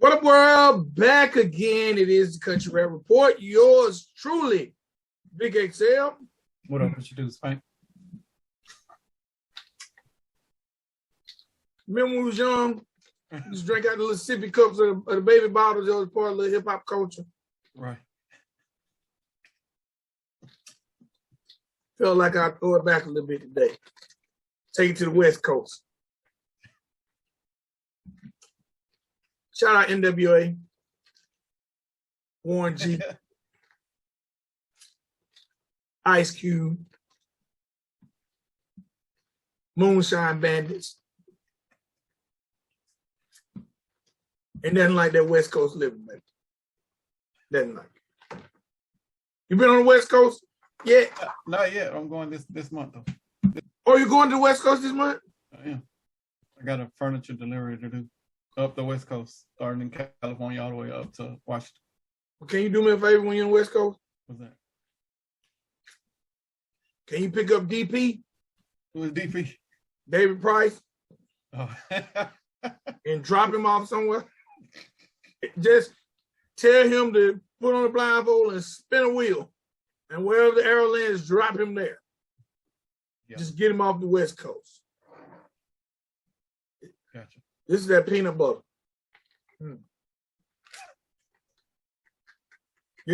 What up, world? Back again. It is the Country Rap Report. Yours truly, Vic XL. What up? What you do, Spank? Remember when we was young, we just drank out the little sippy cups of the baby bottles. That was part of the hip hop culture. Right. Felt like I'd throw it back a little bit today. Take it to the West Coast. Shout out NWA, Warren G, Ice Cube, Moonshine Bandits. Ain't nothing like that West Coast living, man. Nothing like it. You been on the West Coast yet? Not yet. I'm going this month though. Oh, you going to the West Coast this month? I am. I got a furniture delivery to do up the West Coast, starting in California all the way up to Washington. Well, can you do me a favor when you're on the West Coast? What's that? Can you pick up DP? Who is DP? David Price? Oh. And drop him off somewhere? Just tell him to put on a blindfold and spin a wheel. And wherever the arrow lands, drop him there. Yeah. Just get him off the West Coast. Gotcha. This is that peanut butter. You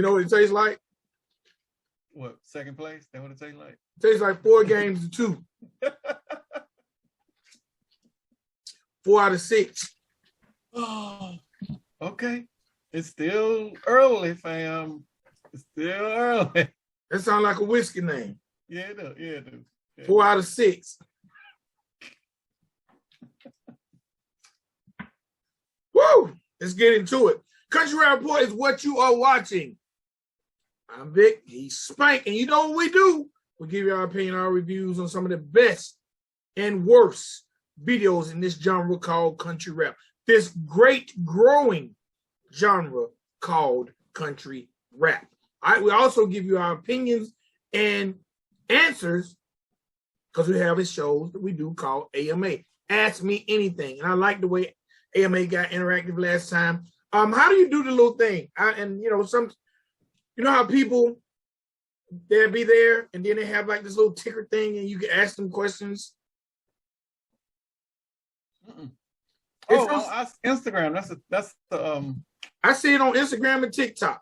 know what it tastes like? What, second place? That what it tastes like? It tastes like 4 games to 2. 4 out of 6. Oh, okay. It's still early, fam. It's still early. That sounds like a whiskey name. Yeah, it does. Yeah, it does. Yeah. 4 out of 6. Woo! Let's get into it. Country Rap Report is what you are watching. I'm Vic. He's Spank. And you know what we do? We give you our opinion, our reviews on some of the best and worst videos in this genre called country rap. This great growing genre called country rap. All right, we also give you our opinions and answers because we have a shows that we do called AMA. Ask Me Anything. And I like the way AMA got interactive last time. How do you do the little thing? You know how people, they'll be there and then they have like this little ticker thing and you can ask them questions. On Instagram. That's the I see it on Instagram and TikTok.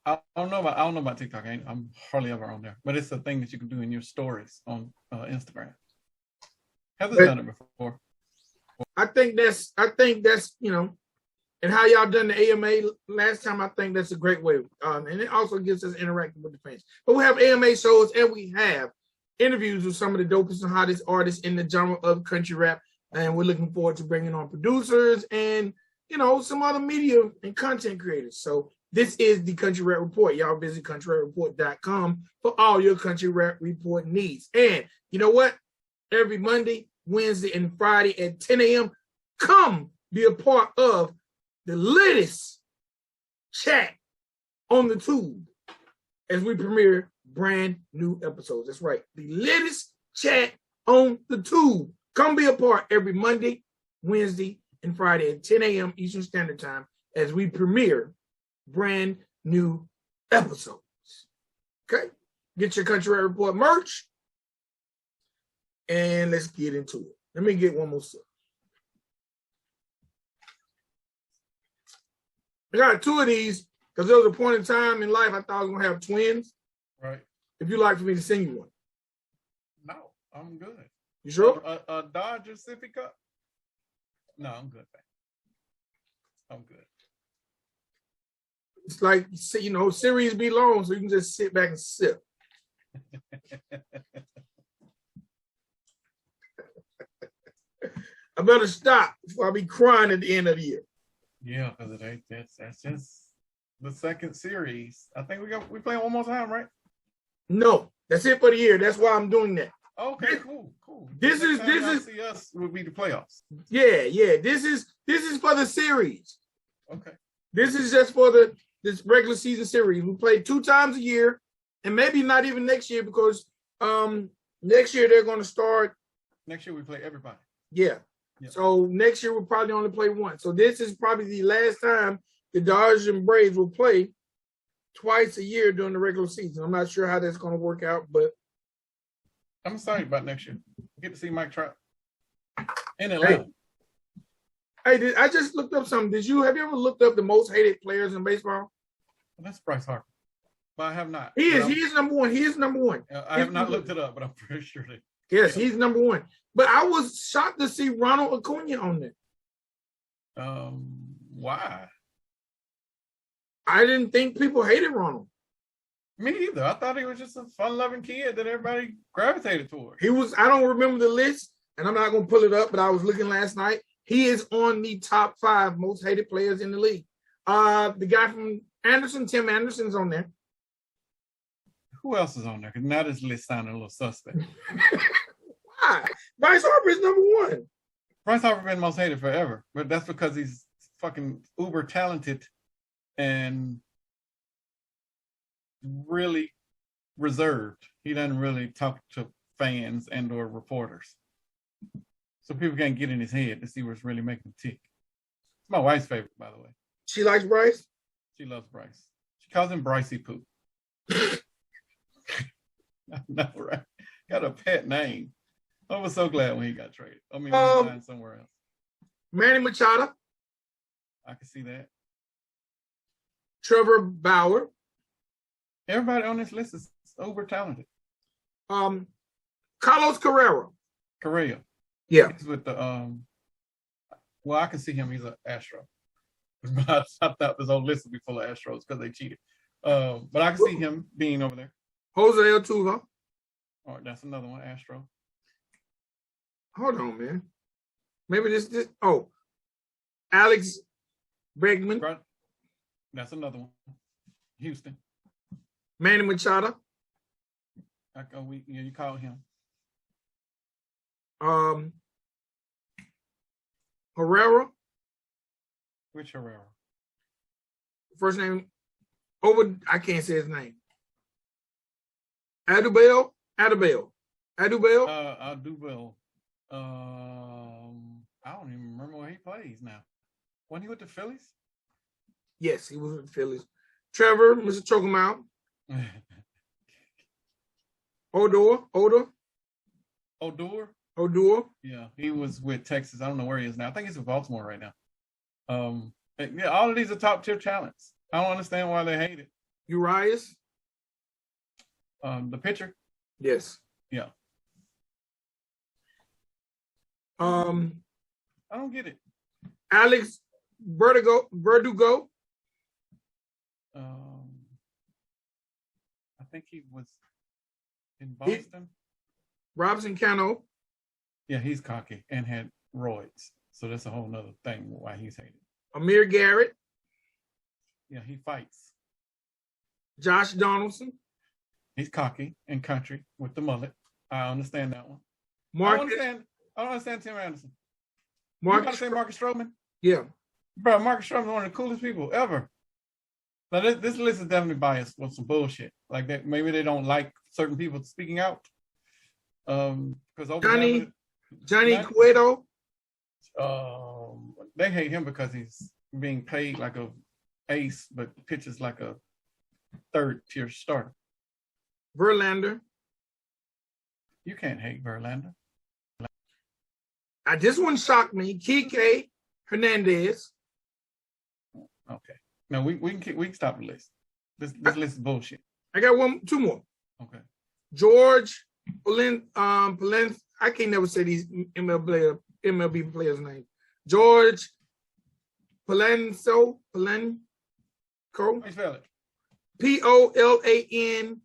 I don't know about TikTok. I'm hardly ever on there, but it's a thing that you can do in your stories on Instagram. Heather's done it before. I think that's and how y'all done the AMA last time. I think that's a great way, and it also gets us interacting with the fans. But we have AMA shows and we have interviews with some of the dopest and hottest artists in the genre of country rap, and we're looking forward to bringing on producers and some other media and content creators. So this is the Country Rap Report. Y'all visit countryrapreport.com for all your Country Rap Report needs. And you know what? Every Monday, Wednesday, and Friday at 10 a.m., come be a part of the latest chat on the tube as we premiere brand new episodes. That's right. The latest chat on the tube. Come be a part every Monday, Wednesday, and Friday at 10 a.m. Eastern Standard Time as we premiere brand new episodes. Okay? Get your Country Rap Report merch. And let's get into it. Let me get one more sip. I got 2 of these because there was a point in time in life I thought I was going to have twins. Right. If you'd like for me to send you one. No, I'm good. You sure? A Dodger sippy cup? No, I'm good. I'm good. It's like, series be long, so you can just sit back and sip. I better stop before I be crying at the end of the year. Yeah, because that's just the second series. I think we play one more time, right? No, that's it for the year. That's why I'm doing that. Okay, cool. This is see us would be the playoffs. Yeah. This is for the series. Okay. This is just for this regular season series. We play 2 times a year, and maybe not even next year because next year they're going to start. Next year we play everybody. Yeah, Yep. So next year we'll probably only play once. So this is probably the last time the Dodgers and Braves will play twice a year during the regular season. I'm not sure how that's going to work out, but I'm excited about next year. Get to see Mike Trout in Atlanta. Hey, I just looked up something. Have you ever looked up the most hated players in baseball? Well, that's Bryce Harper, but I have not. He is number one. He is number one. I have not looked it up, but I'm pretty sure that. Yes, he's number one. But I was shocked to see Ronald Acuna on there. Why? I didn't think people hated Ronald. Me either. I thought he was just a fun-loving kid that everybody gravitated toward. He was. I don't remember the list, and I'm not going to pull it up, but I was looking last night. He is on the top 5 most hated players in the league. The guy from Anderson, Tim Anderson's on there. Who else is on there? Because now this list sounded a little suspect. Why? Bryce Harper is number one. Bryce Harper been most hated forever, but that's because he's fucking uber talented and really reserved. He doesn't really talk to fans and or reporters. So people can't get in his head to see what's really making him tick. It's my wife's favorite, by the way. She likes Bryce? She loves Bryce. She calls him Brycey Poo. I know, right? Got a pet name. I was so glad when he got traded. I mean, he signed somewhere else. Manny Machado. I can see that. Trevor Bauer. Everybody on this list is uber talented. Carlos Correa. Correa. Yeah. He's with the well, I can see him. He's an Astro. I thought this whole list would be full of Astros because they cheated. But I can see him being over there. Jose Altuve. All right, that's another one, Astro. Hold on, man. Maybe this. Alex Bregman. Right. That's another one. Houston. Manny Machado. You call him. Herrera. Which Herrera? First name. I can't say his name. Adubel. Adubel. I don't even remember where he plays now. Wasn't he with the Phillies? Yes, he was with the Phillies. Trevor, Mr. Choke him out. Odor. Yeah, he was with Texas. I don't know where he is now. I think he's in Baltimore right now. Yeah, all of these are top tier talents. I don't understand why they hate it. Urias. The pitcher. Yes. Yeah. I don't get it. Alex Verdugo. I think he was in Boston. Robinson Cano. Yeah, he's cocky and had roids. So that's a whole nother thing why he's hated. Amir Garrett. Yeah, he fights. Josh Donaldson. He's cocky and country with the mullet. I understand that one. I don't understand Tim Anderson. You understand Marcus Stroman? Yeah. Bro, Marcus Stroman is one of the coolest people ever. Now, this list is definitely biased with some bullshit. Like that, maybe they don't like certain people speaking out. Because Johnny Cueto. They hate him because he's being paid like a ace, but pitches like a third tier starter. Verlander. You can't hate Verlander. This one shocked me. Kike Hernandez. Okay. Now we can stop the list. This list is bullshit. I got two more. Okay. George Polin. I can't never say these MLB players' names. George Polanco. How you spell it? Polanco.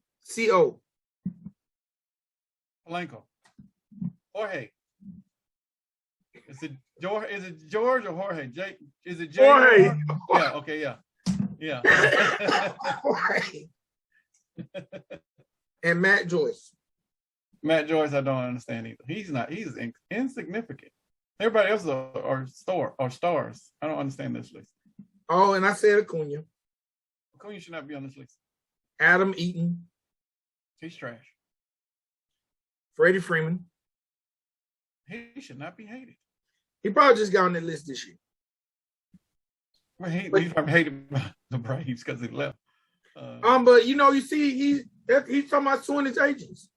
Polanco. Jorge. Is it George or Jorge? Is it Jorge? Yeah. Okay. Yeah. Jorge. And Matt Joyce. Matt Joyce, I don't understand either. He's insignificant. Everybody else are stars. I don't understand this list. Oh, and I said Acuna. Acuna should not be on this list. Adam Eaton. He's trash. Freddy Freeman. He should not be hated. He probably just got on that list this year. Well, he probably hated the Braves because he left. But you see, he's talking about suing his agents.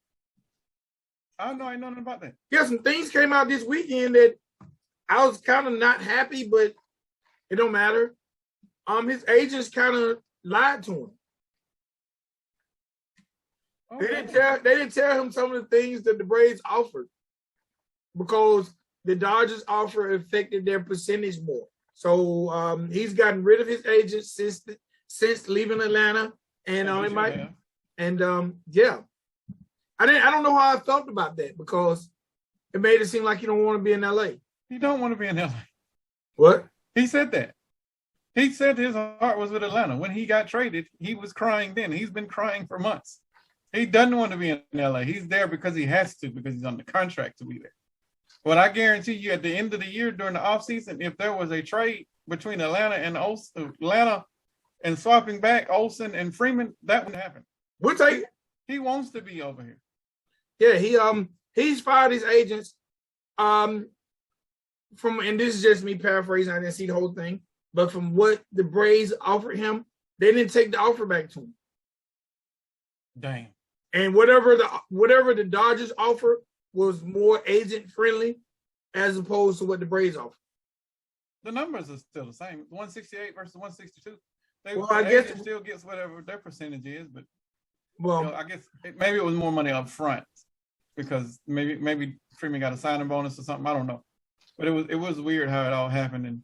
I know, I know nothing about that. Yeah, some things came out this weekend that I was kind of not happy, but it don't matter. His agents kind of lied to him. Okay. They didn't tell him some of the things that the Braves offered because the Dodgers offer affected their percentage more. So he's gotten rid of his agents since leaving Atlanta, and yeah. I don't know how I felt about that because it made it seem like you don't want to be in LA. He don't want to be in LA. What? He said that. He said his heart was with Atlanta. When he got traded, he was crying then. He's been crying for months. He doesn't want to be in LA. He's there because he has to, because he's on the contract to be there. But I guarantee you at the end of the year during the offseason, if there was a trade between Atlanta and swapping back Olsen and Freeman, that would happen. We'll take it. He wants to be over here. Yeah, he's fired his agents. And this is just me paraphrasing, I didn't see the whole thing, but from what the Braves offered him, they didn't take the offer back to him. Damn. And whatever the Dodgers offered was more agent friendly as opposed to what the Braves offered. The numbers are still the same. 168 versus 162. I guess it still gets whatever their percentage is, but I guess maybe it was more money up front because maybe Freeman got a signing bonus or something. I don't know, but it was weird how it all happened, and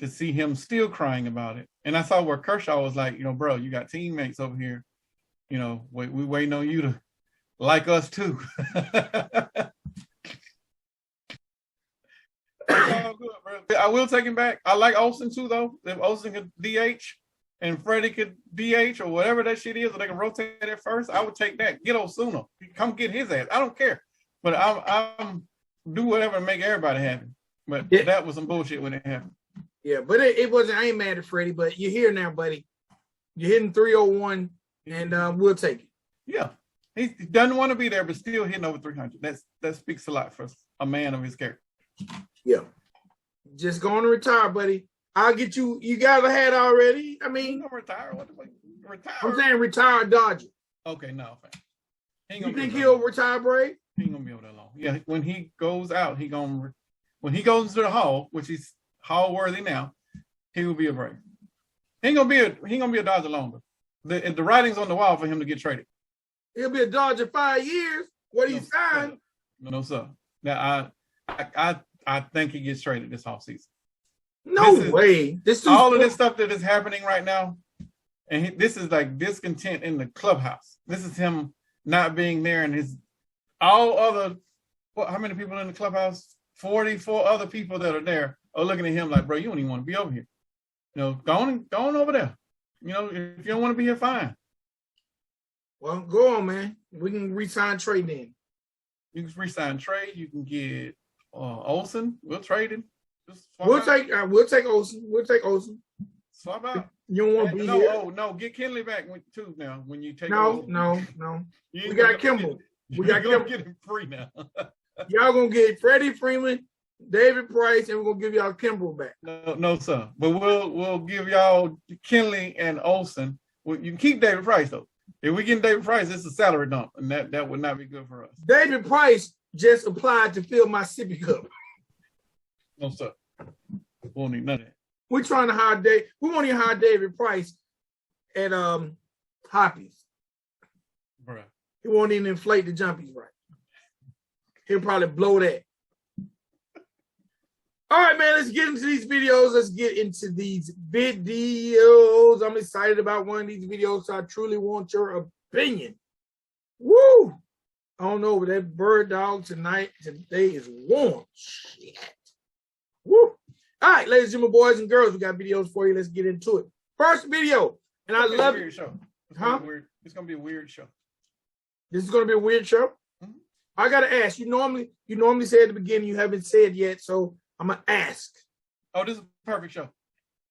to see him still crying about it. And I saw where Kershaw was like, bro, you got teammates over here. We waiting on you to like us too. All good, bro. I will take him back. I like Olsen too, though. If Olsen could DH and Freddie could DH or whatever that shit is, or they can rotate it first, I would take that. Get Osuna. Come get his ass. I don't care. But I'm do whatever to make everybody happy. But that was some bullshit when it happened. Yeah, but it wasn't. I ain't mad at Freddie, but you're here now, buddy. You're hitting 301, and we'll take it. Yeah. He doesn't want to be there, but still hitting over 300. That speaks a lot for a man of his character. Yeah. Just going to retire, buddy. I'll get you. You got a hat already. I mean, retire. What the fuck? Retire. I'm saying retire Dodger. Okay, no. You think he'll retire Brave? He ain't gonna be able that long. Yeah, when he goes out, when he goes to the Hall, which he's Hall worthy now, he will be a Brave. He ain't gonna be a Dodger longer. The writing's on the wall for him to get traded. He'll be a Dodger 5 years. What he signed? No, sir. Now I think he gets traded this offseason. No way. All of this stuff that is happening right now, and this is like discontent in the clubhouse. This is him not being there, and how many people in the clubhouse? 44 other people that are there are looking at him like, bro, you don't even want to be over here. Go on over there. If you don't want to be here, fine. Well, go on, man. We can re-sign Trey then. You can re-sign Trey. You can get Olsen. We'll trade him. We'll take Olsen. We'll take Olsen. Swap out. You don't want to be here. Oh, no. Get Kenley back too now when you take Olsen. No. We got Kimball. We got Kimball. Get him free now. Y'all going to get Freddy Freeman, David Price, and we're going to give y'all Kimball back. No, sir. But we'll give y'all Kenley and Olsen. You can keep David Price, though. If we get David Price, it's a salary dump, and that would not be good for us. David Price just applied to fill my sippy cup. No, sir. We won't need none of that. We're trying to hire we won't even hire David Price at Hoppies. Bruh. He won't even inflate the jumpies right. He'll probably blow that. All right, man, let's get into these videos. I'm excited about one of these videos, so I truly want your opinion. Woo! I don't know, but that bird dog today is warm. Shit. Woo! All right, ladies and gentlemen, boys and girls, we got videos for you. Let's get into it. First video, and I love it. Show. It's gonna be a weird show. This is gonna be a weird show. Mm-hmm. I gotta ask. You normally say at the beginning. You haven't said yet, so I'm gonna ask. Oh, this is a perfect show.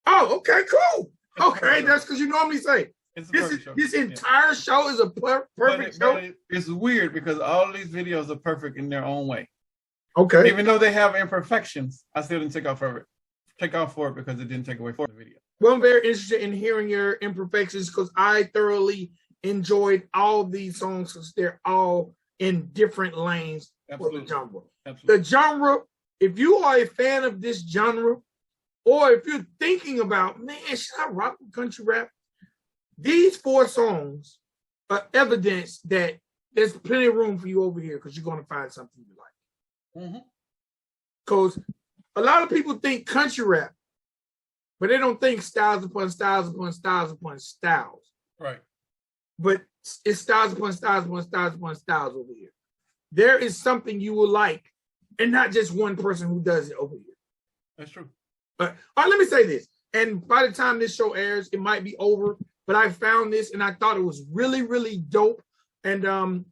Oh, okay, cool. Okay, that's because you normally say. This entire show is a perfect show. It's weird because all of these videos are perfect in their own way. Okay. Even though they have imperfections, I still didn't take off for it because it didn't take away from the video. Well, I'm very interested in hearing your imperfections because I thoroughly enjoyed all these songs because they're all in different lanes for the genre. Absolutely. The genre, if you are a fan of this genre, or if you're thinking about, man, should I rock with country rap? These 4 songs are evidence that there's plenty of room for you over here because you're going to find something you like. Because a lot of people think country rap, but they don't think styles upon styles upon styles upon styles. Right. But it's styles upon styles upon styles upon styles over here. There is something you will like, and not just one person who does it over here. That's true. But all right, let me say this. And by the time this show airs, it might be over. But I found this, and I thought it was really, really dope. And I'm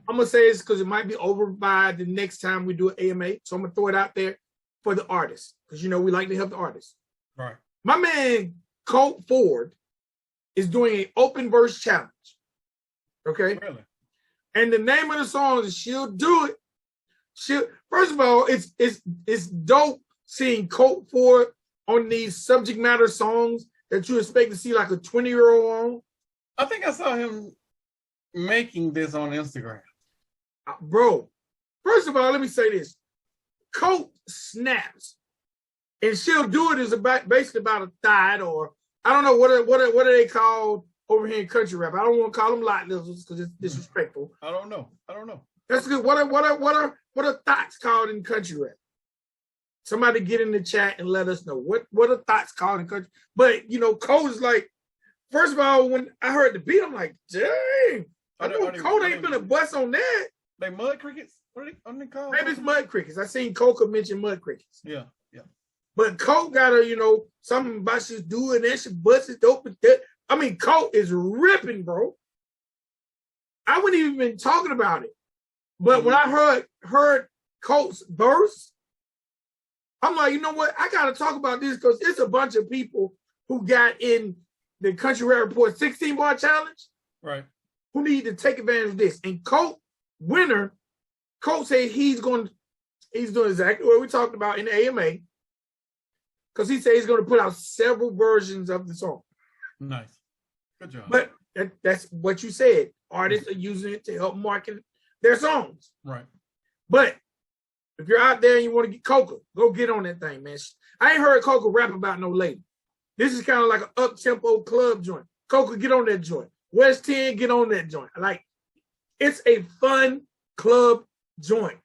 gonna say this because it might be over by the next time we do an AMA. So I'm gonna throw it out there for the artists because we like to help the artists. Right. My man Colt Ford is doing an open verse challenge. Okay. Really? And the name of the song is "She'll Do It." First of all, it's dope seeing Colt Ford on these subject matter songs that you expect to see like a 20-year-old on. I think I saw him making this on Instagram. Bro, first of all, let me say this. Colt snaps. And "She'll Do It" is basically about a thigh, or I don't know what are they called over here in country rap. I don't want to call them lot lizards because it's disrespectful. I don't know. That's good. What are thoughts called in country rap? Somebody get in the chat and let us know what are thoughts called in country. But Colt is like, first of all, when I heard the beat, I'm like, dang, I know Colt ain't gonna bust on that. They mud crickets? What are they called? Maybe it's mud crickets. I seen Coca mention mud crickets. Yeah. But Colt got something about she's doing that, she busts it open. I mean, Colt is ripping, bro. I wouldn't even been talking about it. But when I heard Colt's verse, I'm like, you know what? I got to talk about this because it's a bunch of people who got in the Country Rap Report 16-bar challenge, right? Who need to take advantage of this. And Colt said he's doing exactly what we talked about in the AMA because he said he's going to put out several versions of the song. Nice. Good job. But that's what you said. Artists are using it to help market their songs. Right. But if you're out there and you want to get Coca, go get on that thing, man. I ain't heard Coca rap about no lady. This is kind of like an up-tempo club joint. Coca, get on that joint. West 10, get on that joint. Like, it's a fun club joint.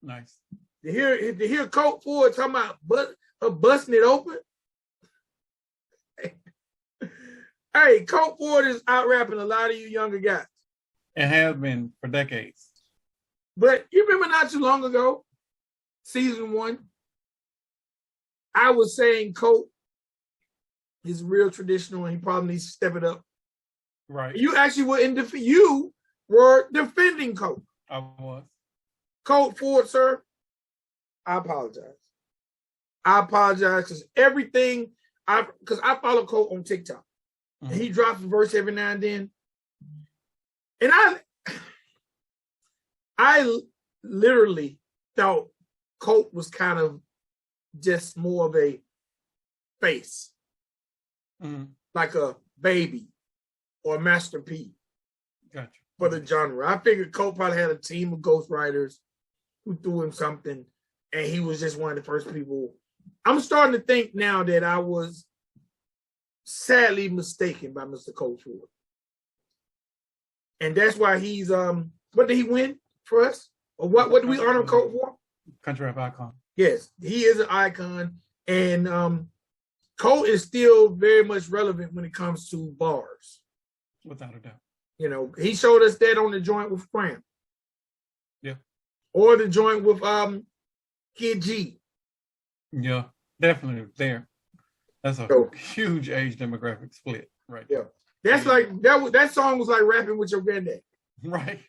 Nice. To hear Colt Ford talking about busting it open. Hey, Colt Ford is out rapping a lot of you younger guys. It has been for decades. But you remember not too long ago, season 1, I was saying Colt is real traditional and he probably needs to step it up. Right. You actually were defending Colt. I was. Colt Ford, sir, I apologize. Because everything, because I follow Colt on TikTok. Mm-hmm. And he drops a verse every now and then. And I literally thought Colt was kind of just more of a face. Mm-hmm. Like a Baby or a Master P. Gotcha. For the genre. I figured Colt probably had a team of ghostwriters who threw him something, and he was just one of the first people. I'm starting to think now that I was sadly mistaken by Mr. Colt Ford. And that's why he's what did he win for us? Or what do we honor Colt for? Country rap icon. Yes, he is an icon. And Colt is still very much relevant when it comes to bars. Without a doubt. He showed us that on the joint with Cram. Yeah. Or the joint with Kid G. Yeah, definitely there. That's a huge age demographic split, right? Yeah. That's like that song was like rapping with your granddad. Right.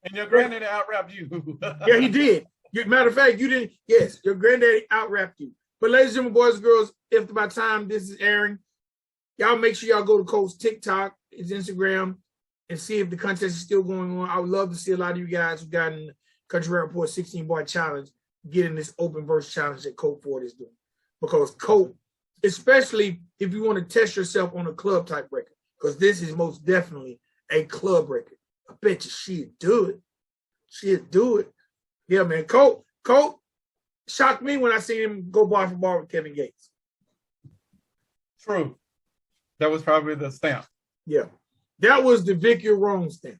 And your granddaddy out-rapped you. Yeah, he did. Matter of fact, you didn't. Yes, your granddaddy out-rapped you. But ladies and gentlemen, boys and girls, if by the time this is airing, y'all make sure y'all go to Colt's TikTok, his Instagram, and see if the contest is still going on. I would love to see a lot of you guys who got in Country Rap Report 16 Bar Challenge, getting this open verse challenge that Colt Ford is doing. Because Colt, especially if you want to test yourself on a club type record, because this is most definitely a club record. I bet you she'd do it. She'd do it. Yeah, man. Colt shocked me when I seen him go bar for bar with Kevin Gates. True. That was probably the stamp. Yeah. That was the Vic You're Wrong stamp.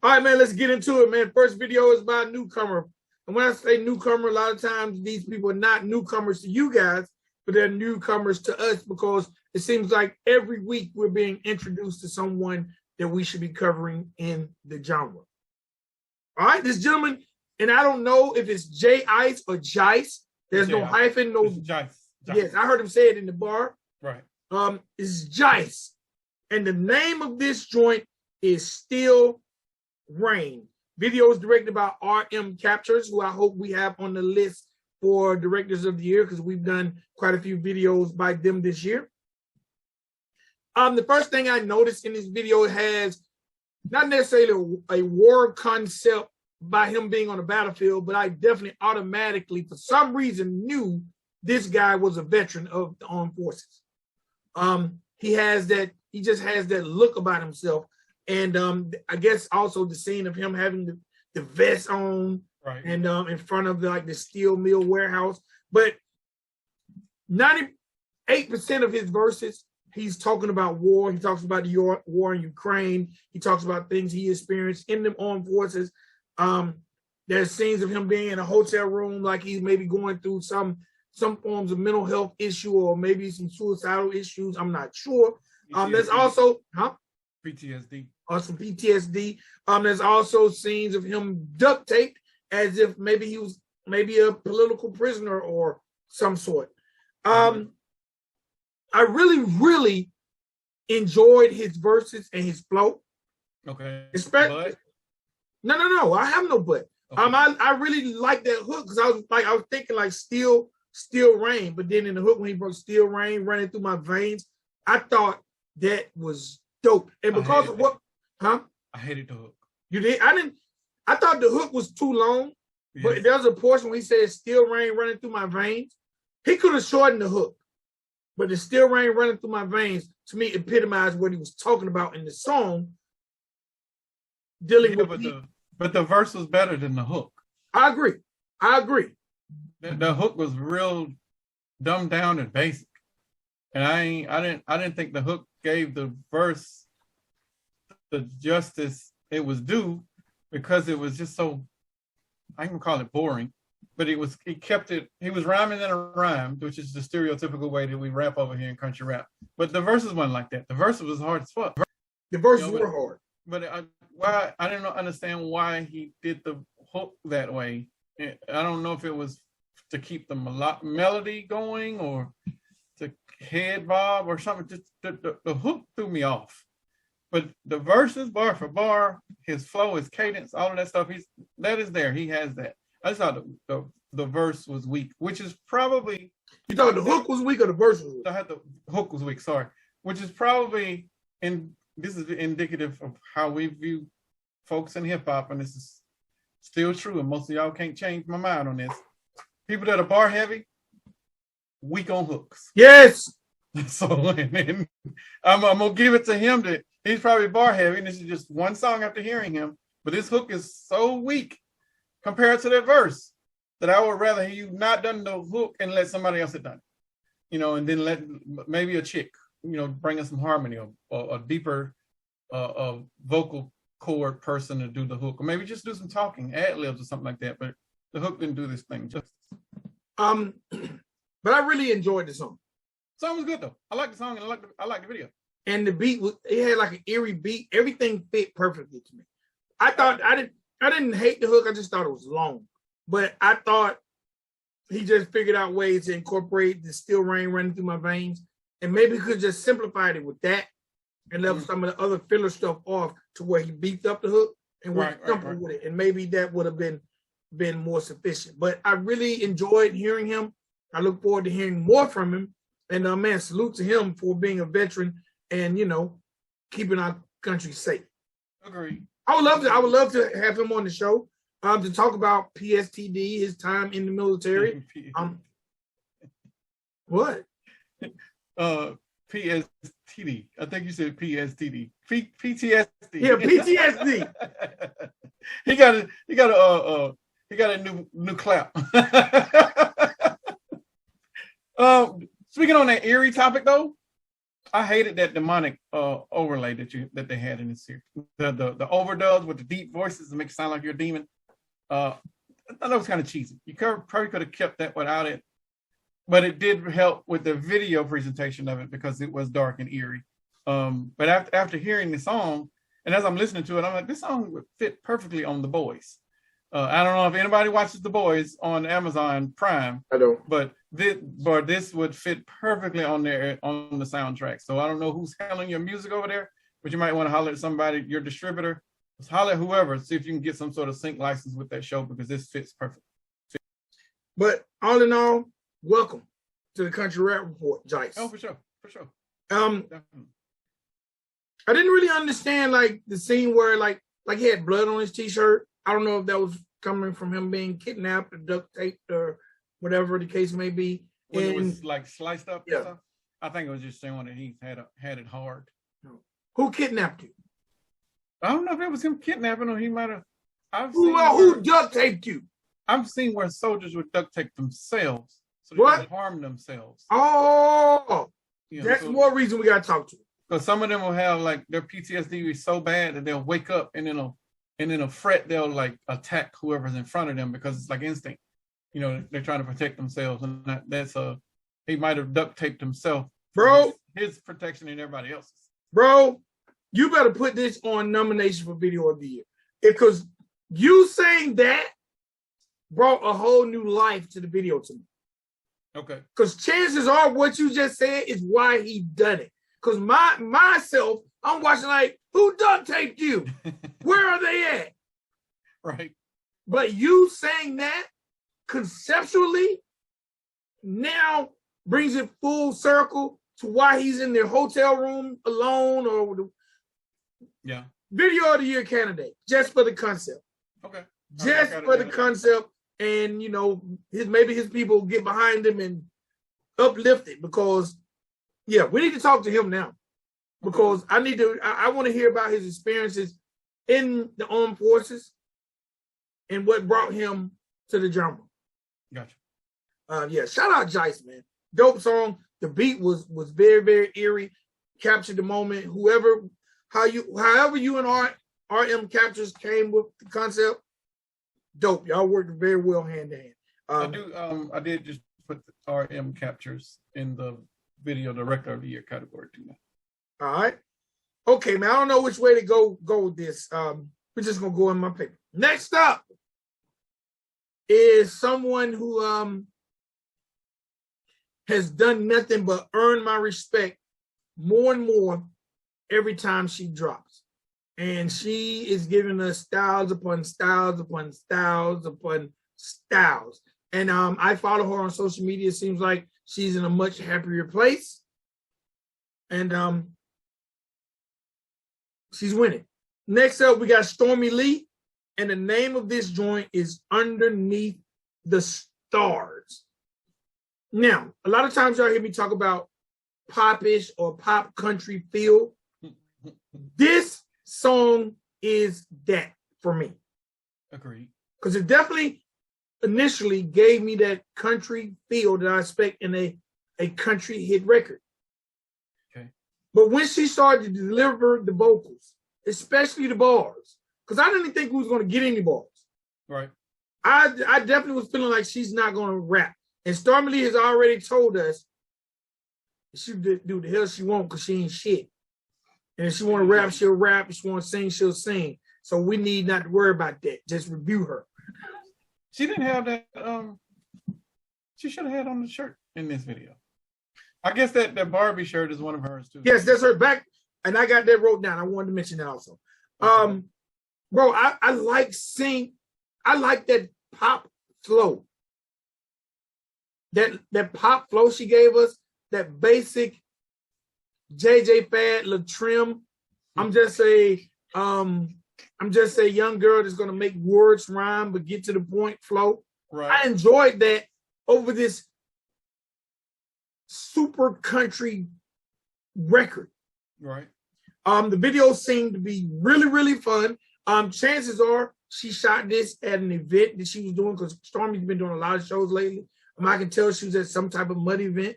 All right, man, let's get into it, man. First video is by Newcomer. And when I say newcomer, a lot of times these people are not newcomers to you guys, but they're newcomers to us because it seems like every week we're being introduced to someone that we should be covering in the genre. All right, this gentleman, and I don't know if it's Jice or Jice. There's no hyphen, no Jice. Yes, I heard him say it in the bar. Right. It's Jice. And the name of this joint is Still Rain. Video is directed by RM Captures, who I hope we have on the list for Directors of the Year because we've done quite a few videos by them this year. The first thing I noticed in this video has not necessarily a war concept by him being on the battlefield, but I definitely automatically, for some reason, knew this guy was a veteran of the armed forces. He just has that look about himself. And I guess also the scene of him having the vest on, right, and in front of the steel mill warehouse. But 98% of his verses, he's talking about war. He talks about the war in Ukraine. He talks about things he experienced in the armed forces. There's scenes of him being in a hotel room, like he's maybe going through some forms of mental health issue or maybe some suicidal issues. I'm not sure. There's also PTSD. Some PTSD. There's also scenes of him duct taped as if maybe he was a political prisoner or some sort. I really, really enjoyed his verses and his flow. Okay. Especially, no. I have no but. Okay. I really like that hook because I was thinking like Still Rain, but then in the hook when he broke Still Rain running through my veins, I thought that was dope. And because of what, I hated the hook. You did? I thought the hook was too long, yes. But there's a portion where he said Still Rain running through my veins. He could have shortened the hook, but the Still Rain running through my veins, to me, epitomized what he was talking about in the song. But the verse was better than the hook. I agree. The hook was real dumbed down and basic. And I didn't think the hook gave the verse the justice it was due because it was just so, I can call it boring, but he was rhyming in a rhyme, which is the stereotypical way that we rap over here in country rap. But the verses wasn't like that. The verses was hard as fuck. The verses were hard. But I didn't understand why he did the hook that way. I don't know if it was to keep the melody going or to head bob or something. Just the hook threw me off. But the verses, bar for bar, his flow, his cadence, all of that stuff, that is there. He has that. I just thought the verse was weak, which is probably... You thought the hook was weak or the verse was weak? I had the hook was weak, sorry. Which is probably, this is indicative of how we view folks in hip-hop, and this is still true, and most of y'all can't change my mind on this. People that are bar heavy, weak on hooks. Yes! So and I'm going to give it to him that he's probably bar heavy, and this is just one song after hearing him, but this hook is so weak compared to that verse that I would rather you not done the hook and let somebody else have done it. And then let maybe a chick, bring in some harmony or a deeper vocal chord person to do the hook, or maybe just do some talking, ad-libs or something like that, but the hook didn't do this thing justice. But I really enjoyed the song. The song was good though. I like the song and I like the video. And the beat it had like an eerie beat. Everything fit perfectly to me. I didn't hate the hook. I just thought it was long. But I thought he just figured out ways to incorporate the Still Rain running through my veins. And maybe he could just simplified it with that and left some of the other filler stuff off to where he beefed up the hook and went simple with it. And maybe that would have been more sufficient. But I really enjoyed hearing him. I look forward to hearing more from him. And man, salute to him for being a veteran and keeping our country safe. Agree. I would love to have him on the show to talk about PSTD, his time in the military. What? PSTD. I think you said PSTD. PTSD. Yeah, PTSD. He got a new clap. Speaking on that eerie topic though, I hated that demonic overlay that they had in this series. The overdubs with the deep voices to make it sound like you're a demon. I thought that was kind of cheesy. You probably could have kept that without it, but it did help with the video presentation of it because it was dark and eerie. But after hearing the song, and as I'm listening to it, I'm like, this song would fit perfectly on The Boys. I don't know if anybody watches The Boys on Amazon Prime. I don't. But this would fit perfectly on the soundtrack. So I don't know who's handling your music over there, but you might want to holler at somebody, your distributor. Just holler at whoever, see if you can get some sort of sync license with that show because this fits perfect. But all in all, welcome to the Country Rap Report, Jice. Oh, for sure. I didn't really understand like the scene where like he had blood on his t-shirt. I don't know if that was coming from him being kidnapped or duct taped or whatever the case may be. When it was like sliced up. Yeah. And stuff? I think it was just showing that he had it hard. Who kidnapped you? I don't know if it was him kidnapping or he might have. Who duct taped you? I've seen where soldiers would duct tape themselves so they What? can harm themselves. Oh, You know, that's more reason we got to talk to him. Because some of them will have like their PTSD is so bad that they'll wake up and in a fret they'll like attack whoever's in front of them because it's like instinct. You know, they're trying to protect themselves, and he might have duct taped himself, bro. His protection and everybody else's. Bro, you better put this on nomination for Video of the Year because you saying that brought a whole new life to the video to me. Okay. Because chances are what you just said is why he done it. Because myself, I'm watching like, who duct taped you? Where are they at? Right. But you saying that conceptually now brings it full circle to why he's in their hotel room alone or the Video of the Year candidate, just for the concept. Okay. Just for the concept. And, you know, maybe his people get behind him and uplift it because, yeah, we need to talk to him now because I want to hear about his experiences in the armed forces and what brought him to the genre. Gotcha. Shout out Jice, man. Dope song. The beat was very, very eerie. Captured the moment. However you and RM Captures came with the concept, dope. Y'all worked very well hand in hand. I did just put the RM Captures in the Video Director of the Year category too. All right. Okay, man. I don't know which way to go with this. We're just gonna go in my paper. Next up is someone who has done nothing but earn my respect more and more every time she drops. And she is giving us styles upon styles upon styles upon styles. And I follow her on social media. It seems like she's in a much happier place. And she's winning. Next up, we got Stormy Lee. And the name of this joint is Underneath the Stars. Now, a lot of times y'all hear me talk about popish or pop country feel. This song is that for me. Agreed. Because it definitely initially gave me that country feel that I expect in a country hit record. Okay. But when she started to deliver the vocals, especially the bars, because I didn't think we was going to get any bars. Right. I definitely was feeling like she's not going to rap. And Stormy Lee has already told us she do the hell she want because she ain't shit. And if she want to rap, she'll rap. If she want to sing, she'll sing. So we need not to worry about that. Just review her. She didn't have that. She should have had on the shirt in this video. I guess that Barbie shirt is one of hers too. Yes, that's her back. And I got that wrote down. I wanted to mention that also. Bro, I like that pop flow. That pop flow she gave us, that basic JJ Fad, La Trim. I'm just a I'm just a young girl that's gonna make words rhyme but get to the point flow. Right. I enjoyed that over this super country record. Right. The video seemed to be really, really fun. Chances are she shot this at an event that she was doing because Stormie's been doing a lot of shows lately. I can tell she was at some type of mud event.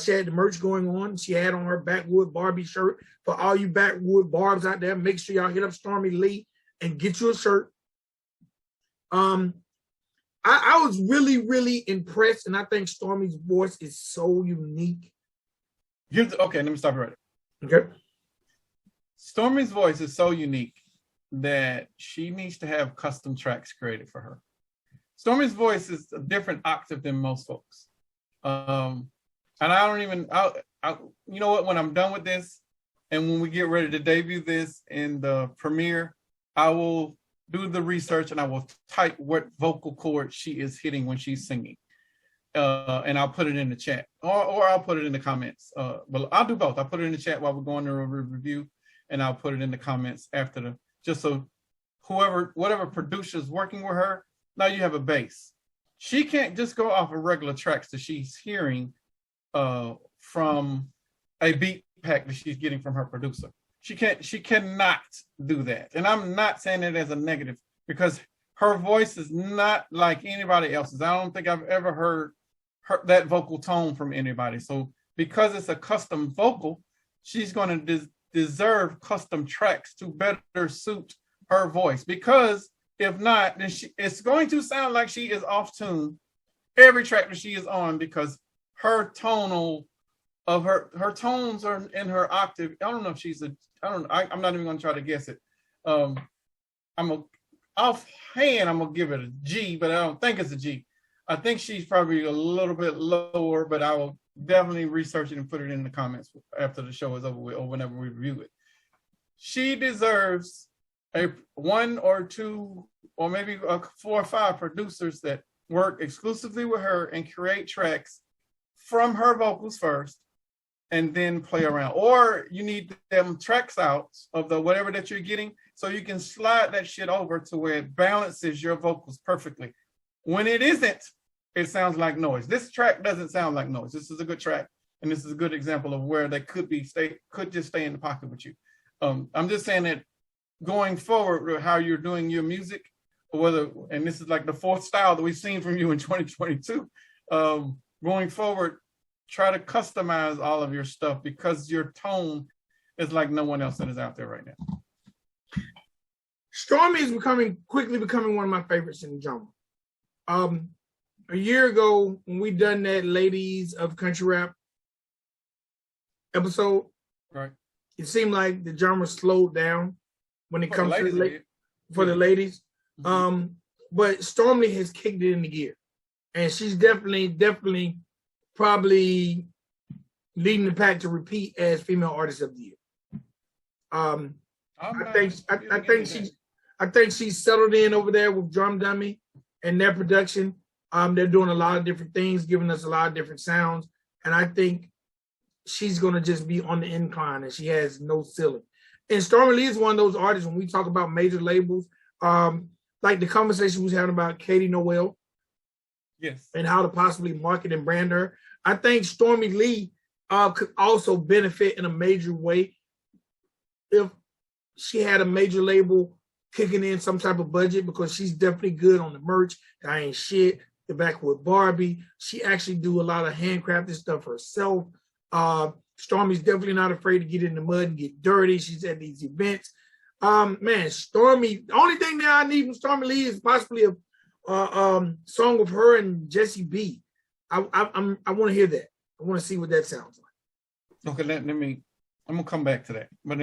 She had the merch going on. She had on her Backwood Barbie shirt. For all you Backwood Barbs out there, make sure y'all hit up Stormie Leigh and get you a shirt. I was really, really impressed, and I think Stormie's voice is so unique. Okay, let me stop you right there. Okay. Stormie's voice is so unique that she needs to have custom tracks created for her. Stormie's voice is a different octave than most folks. And I don't even, you know what, when I'm done with this and when we get ready to debut this in the premiere, I will do the research and I will type what vocal chord she is hitting when she's singing. And I'll put it in the chat or I'll put it in the comments. Well, I'll do both. I'll put it in the chat while we're going to review and I'll put it in the comments after just so whatever producer's working with her, now you have a base. She can't just go off of regular tracks that she's hearing from a beat pack that she's getting from her producer. She cannot do that. And I'm not saying it as a negative because her voice is not like anybody else's. I don't think I've ever heard that vocal tone from anybody. So because it's a custom vocal, she's going to deserve custom tracks to better suit her voice. Because if not, then it's going to sound like she is off tune every track that she is on because her tonal of her tones are in her octave. I don't know if she's I'm not even going to try to guess it. Offhand, I'm going to give it a G, but I don't think it's a G. I think she's probably a little bit lower, but I will definitely research it and put it in the comments after the show is over with or whenever we review it. She deserves one or two or maybe 4 or 5 producers that work exclusively with her and create tracks from her vocals first and then play around. Or you need them tracks out of the whatever that you're getting so you can slide that shit over to where it balances your vocals perfectly. When it isn't, it sounds like noise. This track doesn't sound like noise. This is a good track, and this is a good example of where they could just stay in the pocket with you. I'm just saying that going forward with how you're doing your music, and this is like the 4th style that we've seen from you in 2022, going forward, try to customize all of your stuff because your tone is like no one else that is out there right now. Stormie is quickly becoming one of my favorites in the genre. A year ago, when we done that Ladies of Country Rap episode, right, it seemed like the genre slowed down when it comes to the ladies. Mm-hmm. But Stormie has kicked it into gear, and she's definitely probably leading the pack to repeat as Female Artist of the Year. I think she's settled in over there with Drum Dummy and their production. They're doing a lot of different things, giving us a lot of different sounds, and I think she's going to just be on the incline, and she has no ceiling. And Stormy Lee is one of those artists when we talk about major labels, like the conversation we was having about Katie Noel, yes, and how to possibly market and brand her. I think Stormy Lee could also benefit in a major way if she had a major label kicking in some type of budget, because she's definitely good on the merch. I Ain't Shit, the Backwood Barbie. She actually do a lot of handcrafted stuff herself. Stormie's definitely not afraid to get in the mud and get dirty. She's at these events. Stormie, the only thing that I need from Stormy Lee is possibly a song with her and Jesse B. I want to hear that. I want to see what that sounds like. Okay, I'm gonna come back to that. But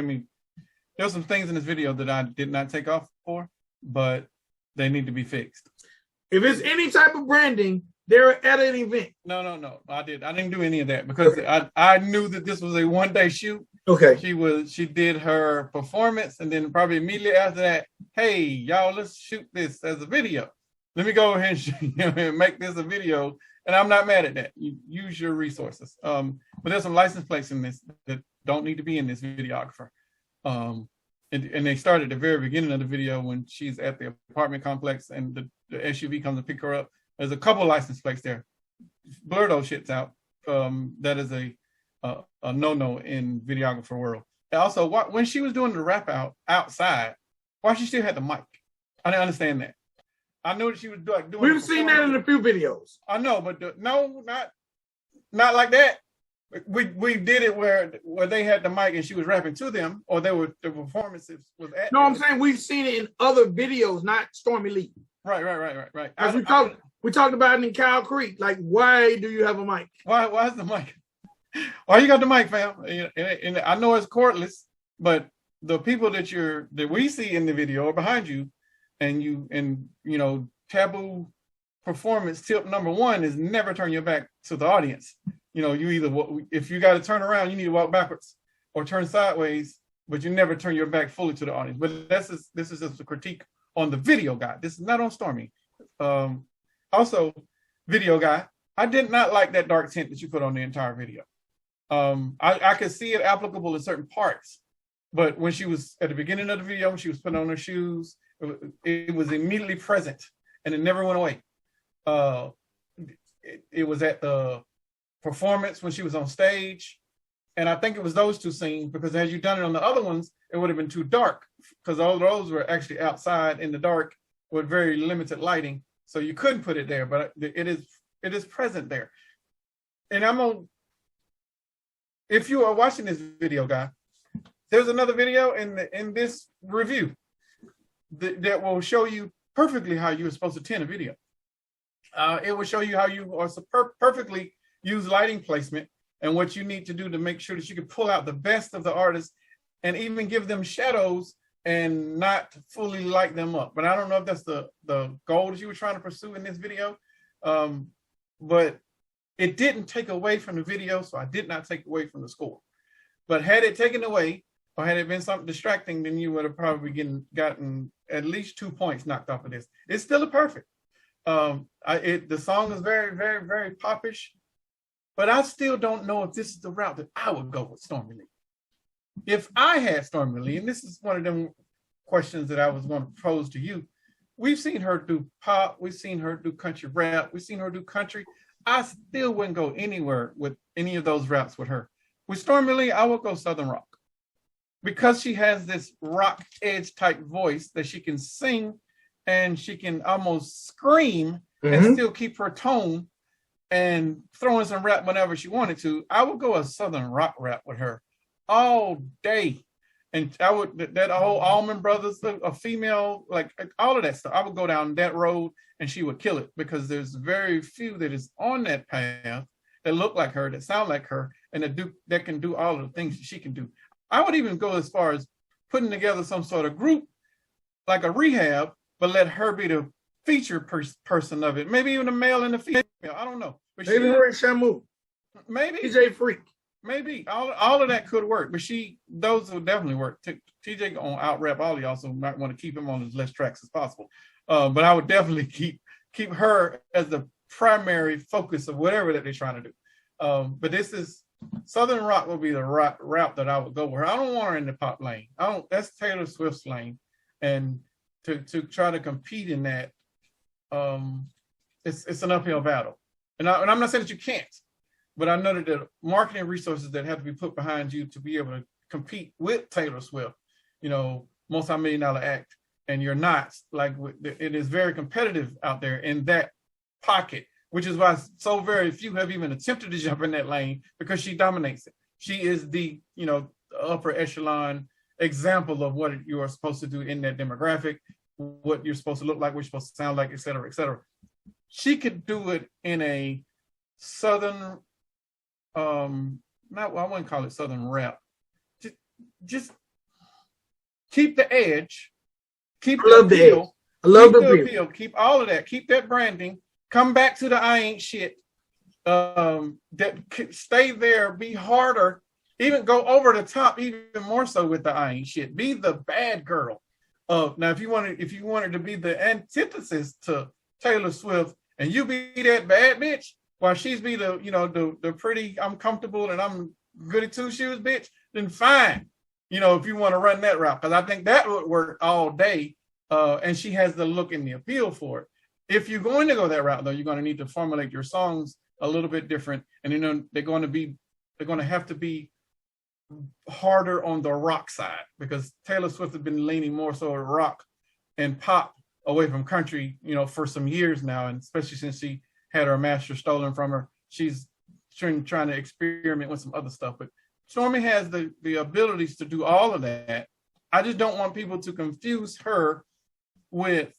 there's some things in this video that I did not take off for, but they need to be fixed. If it's any type of branding, they're at an event. No. I didn't do any of that because I knew that this was a one-day shoot. Okay. She did her performance, and then probably immediately after that, hey, y'all, let's shoot this as a video. Let me go ahead and make this a video. And I'm not mad at that. You use your resources. But there's some license plates in this that don't need to be in this videographer. And they started at the very beginning of the video when she's at the apartment complex and the SUV comes to pick her up. There's a couple license plates there. Blur those shits out. That is a no-no in videographer world. And also, when she was doing the rap outside, why she still had the mic? I didn't understand that. I knew that she was doing. We've seen that in a few videos. I know, but no, not like that. We did it where they had the mic and she was rapping to them, or the performances was at. No, I'm saying we've seen it in other videos, not Stormy Lee. Right. As we talked about it in Cow Creek. Like, why do you have a mic? Why is the mic? Why you got the mic, fam? And I know it's cordless, but the people that we see in the video are behind you, and taboo performance tip number 1 is never turn your back to the audience. You either, if you got to turn around, you need to walk backwards or turn sideways, but you never turn your back fully to the audience. But this is just a critique on the video guy. This is not on Stormy. Also, video guy, I did not like that dark tint that you put on the entire video. I could see it applicable in certain parts, but when she was at the beginning of the video, when she was putting on her shoes, it was immediately present and it never went away. It was at the performance when she was on stage, and I think it was those 2 scenes, because had you done it on the other ones, it would have been too dark, because all those were actually outside in the dark with very limited lighting, so you couldn't put it there. But it is present there. And if you are watching this video, guy, there's another video in this review that will show you perfectly how you are supposed to tint a video. It will show you how you are perfectly use lighting placement and what you need to do to make sure that you can pull out the best of the artists and even give them shadows and not fully light them up. But I don't know if that's the goal that you were trying to pursue in this video. But it didn't take away from the video, so I did not take away from the score. But had it taken away, or had it been something distracting, then you would have probably gotten at least 2 points knocked off of this. It's still a perfect. The song is very, very, very popish, but I still don't know if this is the route that I would go with Stormy Lee. If I had Stormy Lee, and this is one of them questions that I was going to pose to you, we've seen her do pop, we've seen her do country rap, we've seen her do country. I still wouldn't go anywhere with any of those raps with her. With Stormy Lee, I would go Southern rock, because she has this rock edge type voice that she can sing and she can almost scream and still keep her tone and throw in some rap whenever she wanted to. I would go a Southern rock rap with her all day. And I would, that whole Allman Brothers, a female, like all of that stuff, I would go down that road and she would kill it, because there's very few that is on that path that look like her, that sound like her, and that can do all of the things that she can do. I would even go as far as putting together some sort of group, like a rehab, but let her be the feature person of it. Maybe even a male and a female. I don't know. But maybe Ray Shamu. Maybe TJ Freak. Maybe all of that could work, but those will definitely work. TJ gonna out rap all of y'all, so might want to keep him on as less tracks as possible. But I would definitely keep her as the primary focus of whatever that they're trying to do. But this is Southern rock will be the route that I would go with her. I don't want her in the pop lane. That's Taylor Swift's lane, and to try to compete in that, it's an uphill battle. And I'm not saying that you can't, but I know that the marketing resources that have to be put behind you to be able to compete with Taylor Swift, multi-million-dollar act, and you're not. Like, it is very competitive out there in that pocket, which is why so very few have even attempted to jump in that lane, because she dominates it. She is the upper echelon example of what you are supposed to do in that demographic, what you're supposed to look like, what you're supposed to sound like, et cetera, et cetera. She could do it in a Southern, I wouldn't call it Southern rap. Just keep the edge, keep the appeal. I love the appeal. Keep all of that. Keep that branding. Come back to the I ain't shit. Stay there. Be harder. Even go over the top. Even more so with the I ain't shit. Be the bad girl. Now, if you wanted to be the antithesis to Taylor Swift, and you be that bad bitch, while she's be the pretty, I'm comfortable and I'm good at two shoes bitch, then fine. if you want to run that route, because I think that would work all day. And she has the look and the appeal for it. If you're going to go that route, though, you're going to need to formulate your songs a little bit different, and they're going to have to be harder on the rock side, because Taylor Swift has been leaning more so at rock and pop away from country, for some years now, and especially since she had her master stolen from her, she's trying to experiment with some other stuff. But Stormy has the abilities to do all of that. I just don't want people to confuse her with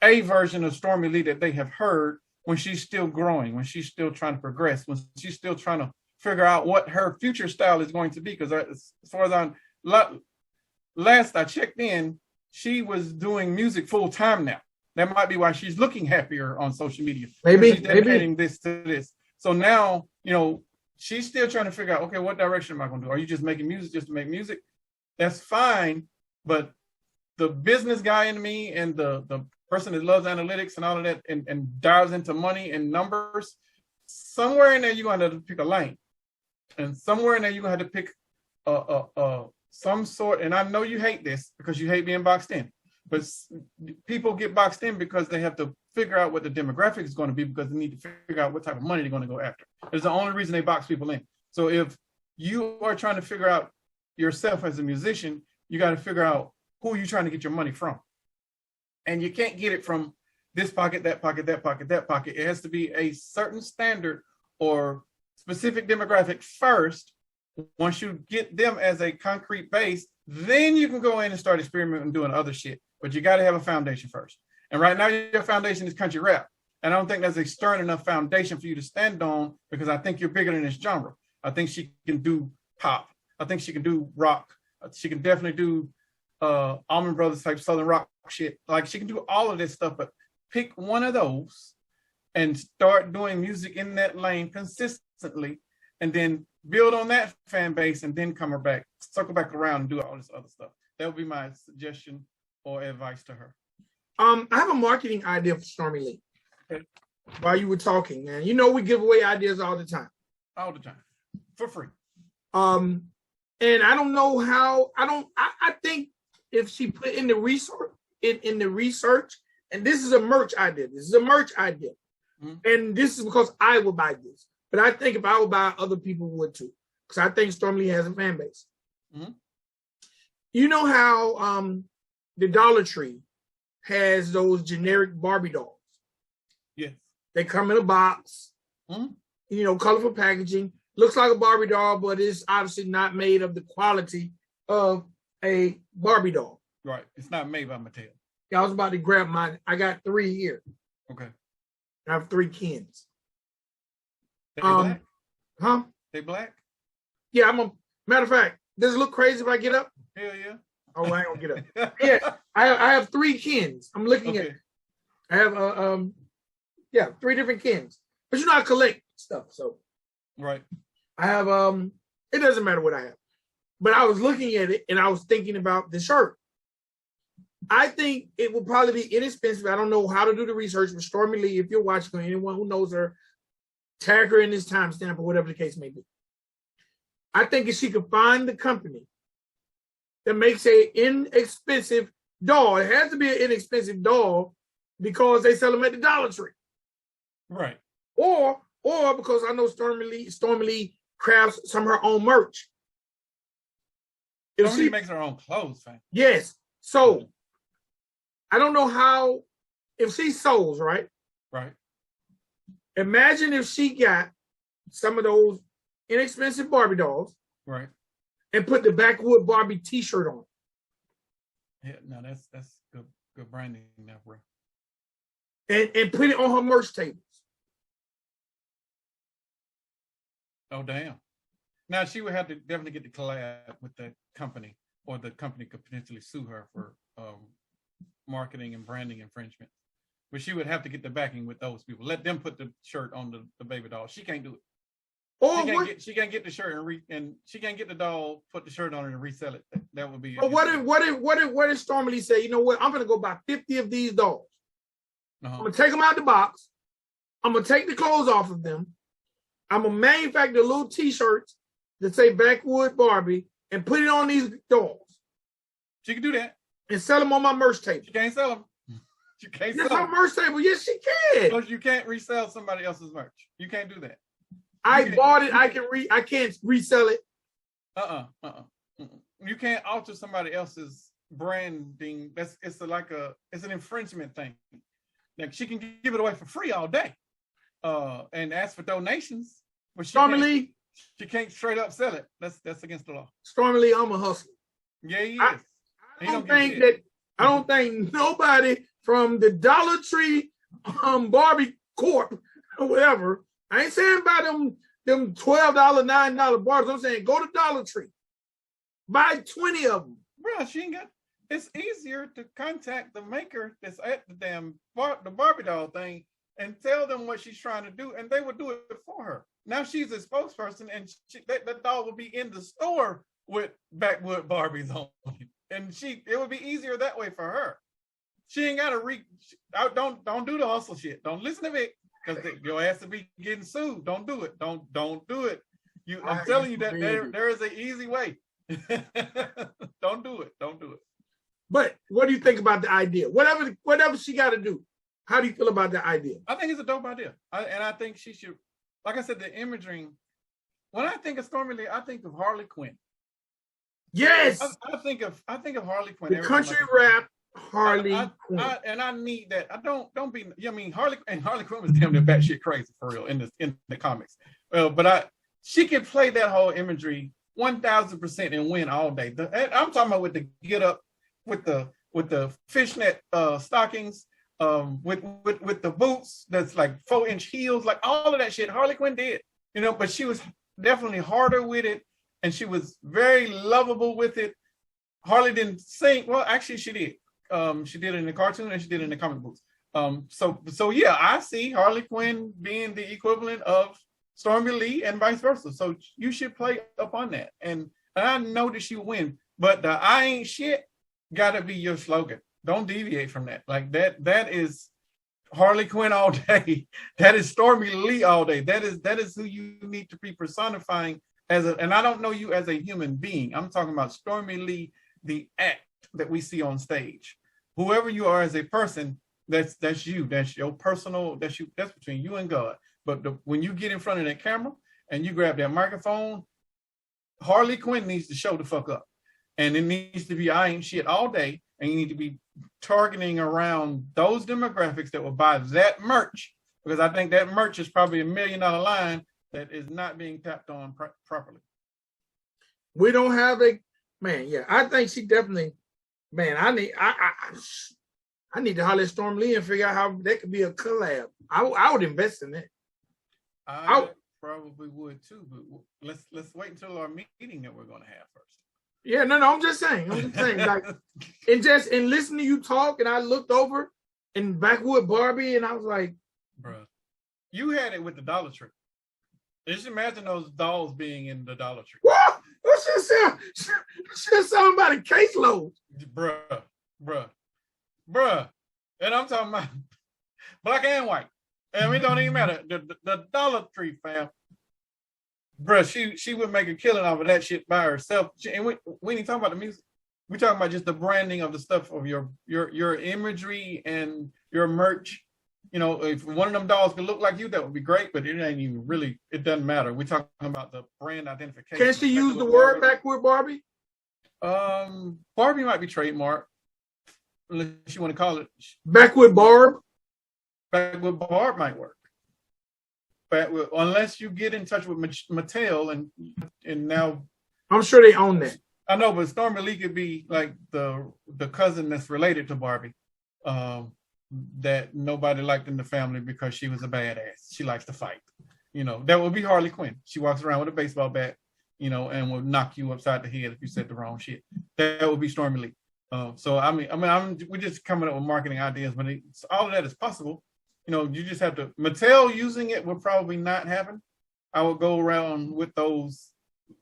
a version of Stormy Lee that they have heard when she's still growing, when she's still trying to progress, when she's still trying to figure out what her future style is going to be. Because as far as last I checked in, she was doing music full time now. That might be why she's looking happier on social media. Maybe she's dedicating this to this. So now, she's still trying to figure out, okay, what direction am I going to do? Are you just making music just to make music? That's fine, but the business guy in me and the person that loves analytics and all of that and dives into money and numbers, somewhere in there you're going to have to pick a lane. And somewhere in there you're going to have to pick some sort, and I know you hate this because you hate being boxed in, but people get boxed in because they have to figure out what the demographic is going to be, because they need to figure out what type of money they're going to go after. It's the only reason they box people in. So if you are trying to figure out yourself as a musician, you got to figure out who you're trying to get your money from. And you can't get it from this pocket, that pocket, that pocket, that pocket. It has to be a certain standard or specific demographic first. Once you get them as a concrete base, then you can go in and start experimenting and doing other shit. But you got to have a foundation first. And right now, your foundation is country rap. And I don't think that's a stern enough foundation for you to stand on, because I think you're bigger than this genre. I think she can do pop. I think she can do rock. She can definitely do Allman Brothers type Southern rock shit. Like, she can do all of this stuff, but pick one of those and start doing music in that lane consistently, and then build on that fan base, and then circle back around and do all this other stuff. That would be my suggestion or advice to her. I have a marketing idea for Stormy Lee. Okay. While you were talking, man, we give away ideas all the time. All the time. For free. And I don't know how, I think if she put in the research, and this is a merch idea. Mm-hmm. And this is because I would buy this. But I think if I would buy, other people would too. Because I think Stormy Lee has a fan base. Mm-hmm. You know how the Dollar Tree has those generic Barbie dolls? Yes. They come in a box, mm-hmm. Colorful packaging. Looks like a Barbie doll, but it's obviously not made of the quality of a Barbie doll. Right. It's not made by Mattel. Yeah, I was about to grab mine. I got 3 here. Okay. I have 3 Kens. They black? Huh? They black? Yeah, matter of fact, does it look crazy if I get up? Hell yeah. Oh, I ain't gonna get up. Yeah, I have 3 Kens. I'm looking at. I have 3 different Kens. But I collect stuff, so. Right. I have it doesn't matter what I have. But I was looking at it and I was thinking about the shirt. I think it will probably be inexpensive. I don't know how to do the research with Stormy Lee. If you're watching, or anyone who knows her, tag her in this timestamp or whatever the case may be. I think if she could find the company that makes an inexpensive doll, it has to be an inexpensive doll because they sell them at the Dollar Tree. Right. Or because I know Stormy Lee crafts some of her own merch. Stormy makes her own clothes, fam. Yes. So I don't know how, if she sews, right? Right. Imagine if she got some of those inexpensive Barbie dolls, right, and put the Backwood Barbie T-shirt on. Yeah, no, that's good branding now, bro. And put it on her merch tables. Oh damn! Now she would have to definitely get the collab with the company, or the company could potentially sue her for marketing and branding infringement. But she would have to get the backing with those people. Let them put the shirt on the baby doll. She can't do it. She can't get the shirt and she can't get the doll, put the shirt on it and resell it. That would be. But what if Stormy Lee say, you know what? I'm gonna go buy 50 of these dolls. Uh-huh. I'm gonna take them out the box. I'm gonna take the clothes off of them. I'm gonna manufacture little T-shirts that say Backwood Barbie, and put it on these dolls. She can do that. And sell them on my merch table. She can't sell them. You can't sell them. Merch table. Yes, she can. Because you can't resell somebody else's merch. You can't do that. I bought it. I can't resell it. You can't alter somebody else's branding. It's an infringement thing. Like she can give it away for free all day, and ask for donations. But Stormy Lee, she can't straight up sell it. That's against the law. Stormy Lee, I'm a hustler. Yeah, he is. I don't think nobody from the Dollar Tree Barbie Corp or whatever. I ain't saying about them $12, $9 bars. I'm saying go to Dollar Tree. Buy 20 of them. Bro, she ain't got. It's easier to contact the maker that's at the damn the Barbie doll thing and tell them what she's trying to do, and they will do it for her. Now she's a spokesperson, and that doll will be in the store with backwood Barbies on it. And it would be easier that way for her. She ain't got to don't do the hustle shit. Don't listen to it because your ass will be getting sued. Don't do it. Don't do it. I'm telling you that there is an easy way. Don't do it. Don't do it. But what do you think about the idea? Whatever she got to do. How do you feel about the idea? I think it's a dope idea. I think she should, like I said, the imagery. When I think of Stormy Lee, I think of Harley Quinn. Yes. I think of Harley Quinn. The country rap Harley Quinn. I need that. Don't be. I mean, Harley Quinn was damn near batshit crazy for real in the comics. But she can play that whole imagery 1000% and win all day. I'm talking about with the get up, with the fishnet stockings, with the boots that's like 4-inch heels, like all of that shit. Harley Quinn did, but she was definitely harder with it. And she was very lovable with it. Harley didn't sing. Well, actually, she did. She did it in the cartoon and she did it in the comic books. So yeah, I see Harley Quinn being the equivalent of Stormy Lee and vice versa. So you should play up on that. And I know that she will win. But the I ain't shit gotta be your slogan. Don't deviate from that. Like that is Harley Quinn all day. That is Stormy Lee all day. That is who you need to be personifying. And I don't know you as a human being. I'm talking about Stormy Lee, the act that we see on stage. Whoever you are as a person, that's you. That's your personal. That's you. That's between you and God. But when you get in front of that camera and you grab that microphone, Harley Quinn needs to show the fuck up, and it needs to be I ain't shit all day. And you need to be targeting around those demographics that will buy that merch, because I think that merch is probably $1 million line that is not being tapped on properly. We don't have I think she definitely, I need to holler at Stormy Lee and figure out how that could be a collab. I would invest in that. I probably would too, but let's wait until our meeting that we're going to have first. Yeah, no, I'm just saying, like, and listening to you talk, and I looked over in Backwood Barbie, and I was like, bro, you had it with the Dollar Tree. Just imagine those dolls being in the Dollar Tree. What? That should sound about a caseload. Bruh. And I'm talking about black and white. And it don't even matter. The Dollar Tree, fam. Bruh, she would make a killing off of that shit by herself. And we ain't talking about the music. We're talking about just the branding of the stuff of your imagery and your merch. If one of them dolls could look like you, that would be great, but it ain't even really, it doesn't matter. We're talking about the brand identification. Can she use the word Backwood Barbie? Barbie might be trademark, unless you want to call it Backwood Barb. Backwood Barb might work. Unless you get in touch with Mattel and now. I'm sure they own that. I know, but Stormy Lee could be like the cousin that's related to Barbie. That nobody liked in the family because she was a badass. She likes to fight. That would be Harley Quinn. She walks around with a baseball bat, and will knock you upside the head if you said the wrong shit. That would be Stormy Lee. We're just coming up with marketing ideas, but all of that is possible. You just have to. Mattel using it will probably not happen. I would go around with those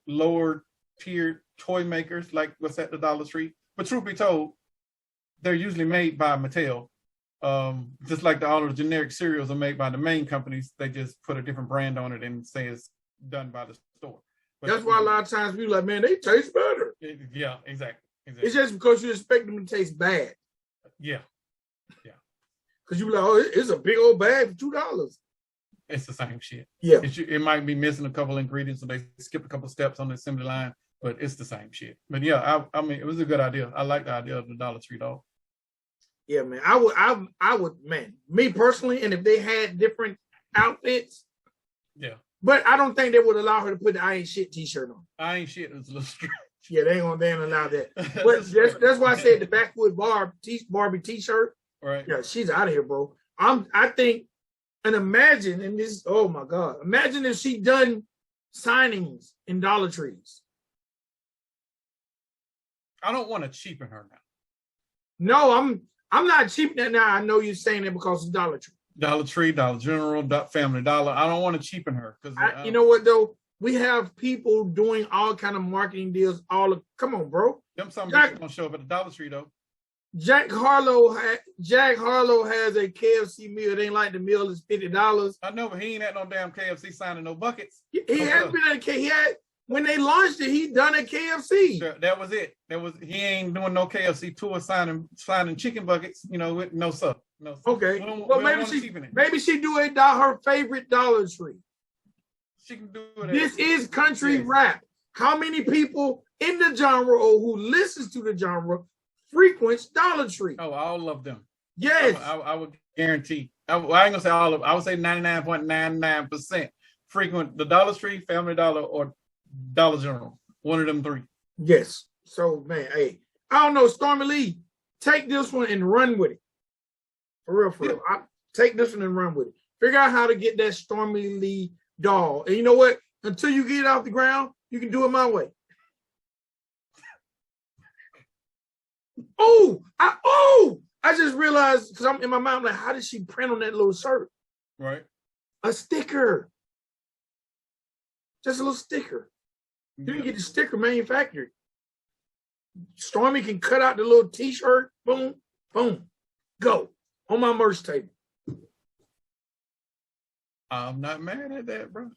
lower tier toy makers like what's at the Dollar Tree. But truth be told, they're usually made by Mattel. Just like all the generic cereals are made by the main companies, they just put a different brand on it and say it's done by the store. That's why a lot of times people like, man, they taste better. Yeah, exactly. It's just because you expect them to taste bad. Yeah. Because you be like, oh, it's a big old bag for $2. It's the same shit. Yeah. It might be missing a couple ingredients, so they skip a couple steps on the assembly line, but it's the same shit. But yeah, I mean, it was a good idea. I like the idea of the Dollar Tree dog. Yeah, man. I would, man. Me personally, and if they had different outfits. Yeah. But I don't think they would allow her to put the I ain't shit t-shirt on. I ain't shit. It's a little strange. Yeah, they ain't allow that. But that's why I said the Backwood Barbie t-shirt. Right. Yeah, she's out of here, bro. I think, and imagine, and this, oh my God, imagine if she done signings in Dollar Trees. I don't want to cheapen her now. No, I'm not cheapening it now. I know you're saying that because it's Dollar Tree. Dollar Tree, Dollar General, Family Dollar. I don't want to cheapen her because you know what though? We have people doing all kind of marketing deals. Come on, bro. Them some bitches gonna show up at the Dollar Tree though. Jack Harlow has a KFC meal. It ain't like the meal is $50. I know, but he ain't at no damn KFC signing no buckets. He has been at KFC. When they launched it, he done at KFC. Sure, that was it. He ain't doing no KFC tour signing chicken buckets. You know, with no sub. No. Okay. Well, maybe she do her favorite Dollar Tree. She can do it. This is country rap. How many people in the genre or who listens to the genre frequents Dollar Tree? Oh, all of them. Yes. I would guarantee. I ain't gonna say all of them. I would say 99.99% frequent the Dollar Tree, Family Dollar, or Dollar General. One of them three. Yes. So, man, hey, I don't know, Stormy Lee, take this one and run with it. For real. Take this one and run with it. Figure out how to get that Stormy Lee doll. And you know what? Until you get it off the ground, you can do it my way. I just realized, because I'm in my mind, like, how did she print on that little shirt? Right. A sticker. Just a little sticker. You can get the sticker manufactured. Stormy can cut out the little t-shirt. Boom, boom, go. On my merch table. I'm not mad at that, bro.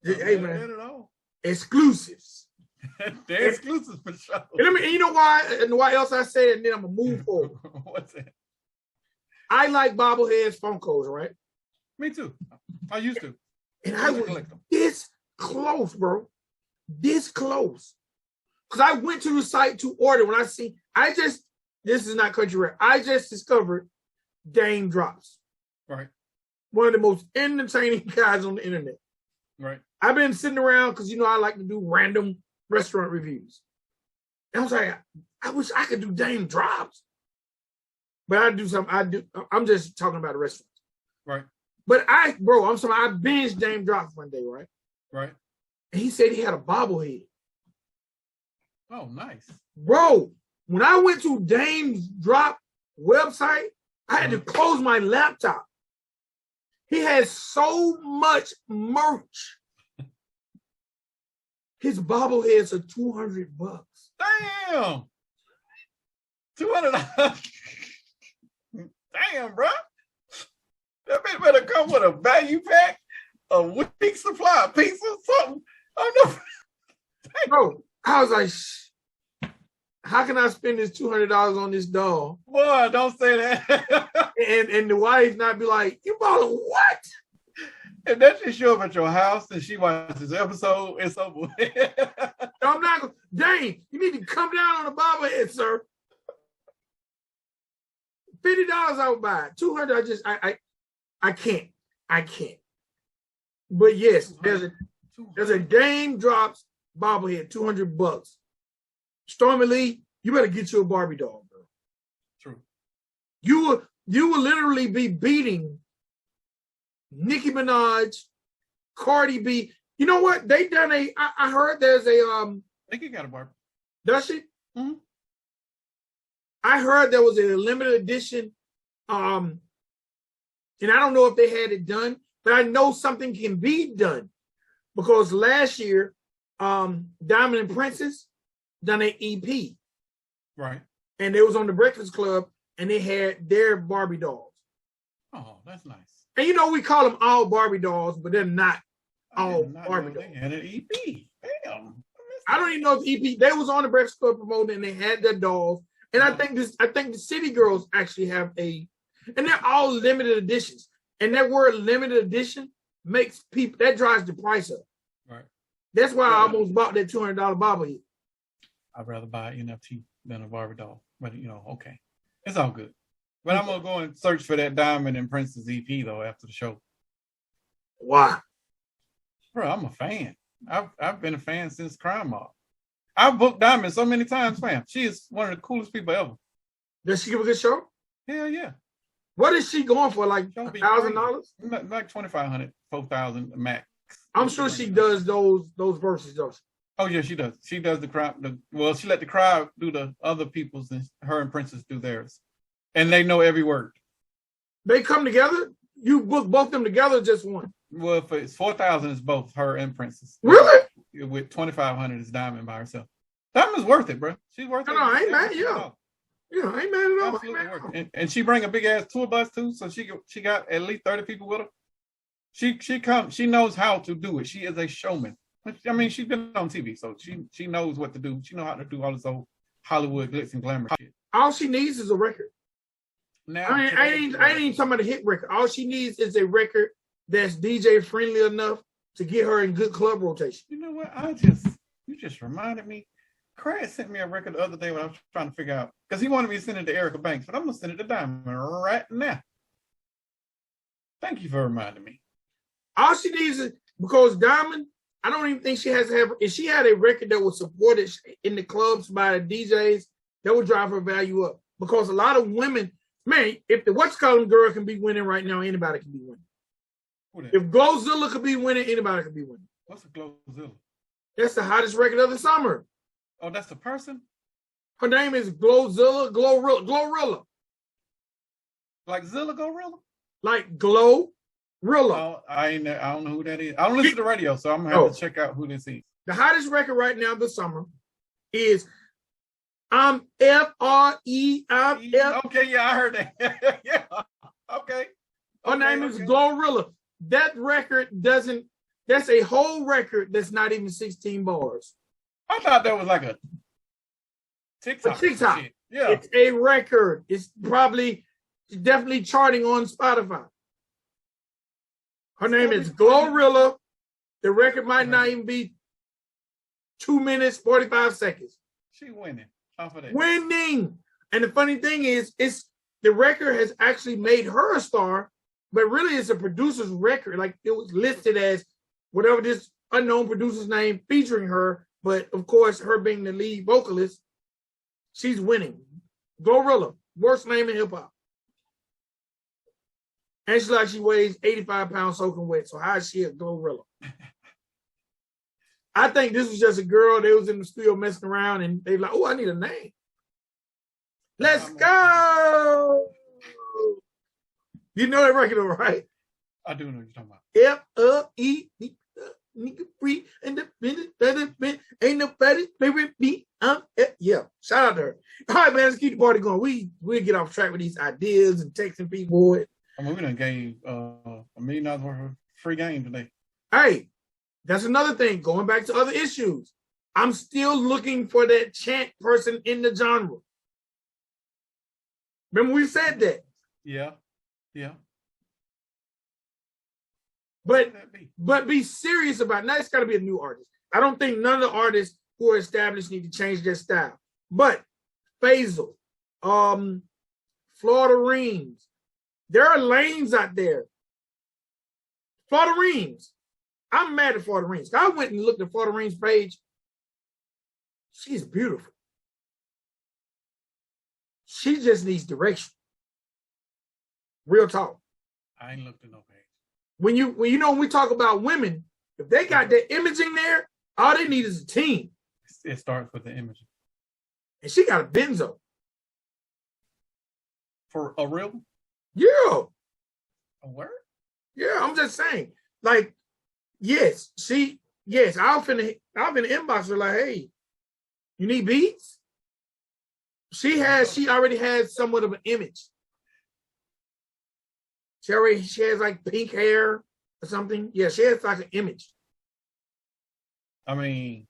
Hey, man. At all. Exclusives. They're exclusives for sure. And you know why? And why else I said it, and then I'm going to move forward. What's that? I like bobbleheads, Funkos, right? Me too. I used to. And I was this close, bro. This close. Because I went to the site to order when this is not country rap. I just discovered Dame Drops. Right. One of the most entertaining guys on the internet. Right. I've been sitting around because, I like to do random restaurant reviews. And I was like, I wish I could do Dame Drops. But I do something. I'm just talking about the restaurants. Right. But I binged Dame Drops one day, right? Right. And he said he had a bobblehead. Oh, nice. Bro, when I went to Dame's Drop website, I had to close my laptop. He has so much merch. His bobbleheads are $200. Damn. $200. Damn, bro. That bitch better come with a value pack, a week supply of pizza, something. I don't know. Bro, I was like, how can I spend this $200 on this doll? Boy, don't say that. and the wife not be like, you bought a what? And then she show up at your house and she watches this episode, it's over. I'm not going to, Dang, you need to come down on the bobblehead, sir. $50 I would buy it. $200, I can't. But yes, there's a Dame Drops bobblehead, $200. Stormy Lee, you better get you a Barbie doll, bro. True. You will literally be beating Nicki Minaj, Cardi B. You know what? They done I heard there's a Nicki got a Barbie. Does she? Mm-hmm. I heard there was a limited edition, and I don't know if they had it done, but I know something can be done because last year, Diamond and Princess done an EP, right? And they was on the Breakfast Club, and they had their Barbie dolls. Oh, that's nice. And we call them all Barbie dolls, but they're not Oh, Barbie Doll. They had an EP. Damn. I don't even know if EP. They was on the Breakfast Club promoting, and they had their dolls. And I think the City Girls actually have and they're all limited editions. And that word limited edition makes people that drives the price up. Right. That's why I almost bought that $200 bobblehead. I'd rather buy an NFT than a Barbie doll. But okay. It's all good. But I'm gonna go and search for that Diamond and Princess EP though after the show. Why? Bro, I'm a fan. I've been a fan since Crime Mob. I've booked Diamond so many times, fam. She is one of the coolest people ever. Does she give a good show? Hell yeah. What is she going for? Like $1,000? Like $2,500, $4,000 max. I'm sure she does those verses, though. Oh yeah, she does. She does the crowd. Well, she let the crowd do the other people's, and her and Princess do theirs, and they know every word. They come together. You book both of them together, or just one? Well, if it's 4,000, it's both her and Princess. Really? With 2,500, it's Diamond by herself. Diamond's worth it, bro. She's worth it. No, I ain't mad. Yeah, I ain't mad at all. Absolutely worth it. And she bring a big ass tour bus too, so she got at least 30 people with her. She knows how to do it. She is a showman. I mean, she's been on TV, so she knows what to do. She knows how to do all this old Hollywood glitz and glamour shit. All she needs is a record. Now, I ain't talking about a hit record. All she needs is a record that's DJ friendly enough to get her in good club rotation. You know what? You just reminded me. Craig sent me a record the other day when I was trying to figure out, because he wanted me to send it to Erica Banks, but I'm gonna send it to Diamond right now. Thank you for reminding me. All she needs is, because Diamond, I don't even think she has to have. If she had a record that was supported in the clubs by the DJs, that would drive her value up. Because a lot of women, man, if the what's called girl can be winning right now, anybody can be winning. If Glowzilla could be winning, anybody could be winning. What's a Glowzilla? That's the hottest record of the summer. Oh, that's the person? Her name is Glowzilla, Glorilla. Like Zilla Gorilla? Like Glorilla. Oh, I don't know who that is. I don't listen to the radio, so I'm gonna have to check out who this is. The hottest record right now this summer is F-R-E. Okay, yeah, I heard that. Yeah. Okay. Her name is Glorilla. That record that's a whole record that's not even 16 bars. I thought that was like a TikTok. Shit. Yeah. It's a record. It's definitely charting on Spotify. Her name is Glorilla. The record might not even be 2 minutes, 45 seconds. She winning off of that. Winning. And the funny thing is, the record has actually made her a star, but really it's a producer's record. Like, it was listed as whatever this unknown producer's name featuring her, but of course, her being the lead vocalist, she's winning. Glorilla, worst name in hip hop. And she weighs 85 pounds soaking wet. So how is she a Glorilla? I think this was just a girl. They was in the studio messing around, and they like, oh, I need a name. Let's go. You know that record, right? I do know what you're talking about. F-E, nigga free, independent, ain't nobody play with me. Yeah, shout out to her. All right, man, let's keep the party going. We'll get off track with these ideas and texting people. I mean, we done gave $1 million worth of free game today. Hey, that's another thing. Going back to other issues, I'm still looking for that chant person in the genre. Remember we said that? Yeah. But be serious about it. Now it's got to be a new artist. I don't think none of the artists who are established need to change their style. But Faisal, Florida Reams, there are lanes out there. Florida Reams. I'm mad at Florida Reams. I went and looked at Florida Reams' page. She's beautiful. She just needs direction. Real talk. I ain't looked at no page. When we talk about women, if they got their imaging there, all they need is a team. It starts with the imaging. And she got a benzo. For a real? Yeah. A word? Yeah, I'm just saying. Like, yes, I'll finna inbox her like, hey, you need beats? She already has somewhat of an image. She has like pink hair or something. Yeah, she has like an image. I mean,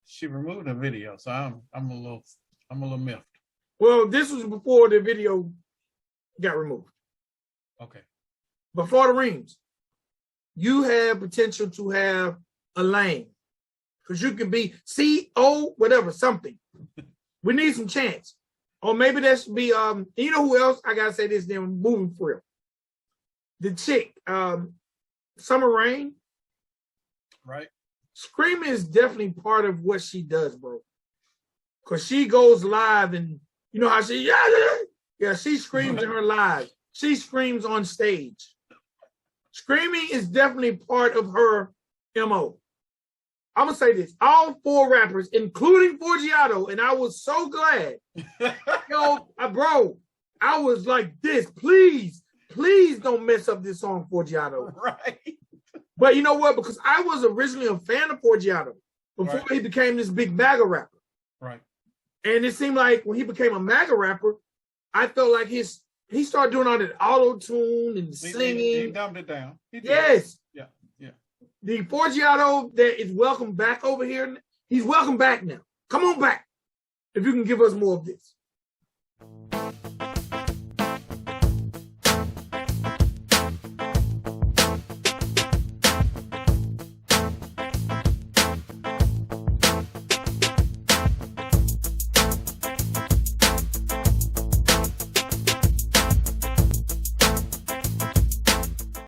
she removed the video, so I'm a little miffed. Well, this was before the video got removed. Okay. Before the reams, you have potential to have a lane. Because you can be C-O, whatever, something. We need some chance. Or maybe that should be, you know who else? I got to say this then, moving for real. The chick, Summer Rain. Right. Screaming is definitely part of what she does, bro. Because she goes live and you know how she, yeah, she screams in her live. She screams on stage. Screaming is definitely part of her MO. I'm going to say this. All 4 rappers, including Forgiato, and I was so glad. Yo, bro, I was like this. Please don't mess up this song, Forgiato. Right. But you know what? Because I was originally a fan of Forgiato before he became this big MAGA rapper. Right. And it seemed like when he became a MAGA rapper, I felt like he started doing all that auto-tune and singing. He dumbed it down. Yes. Yeah. Yeah. The Forgiato that is welcome back over here, he's welcome back now. Come on back if you can give us more of this.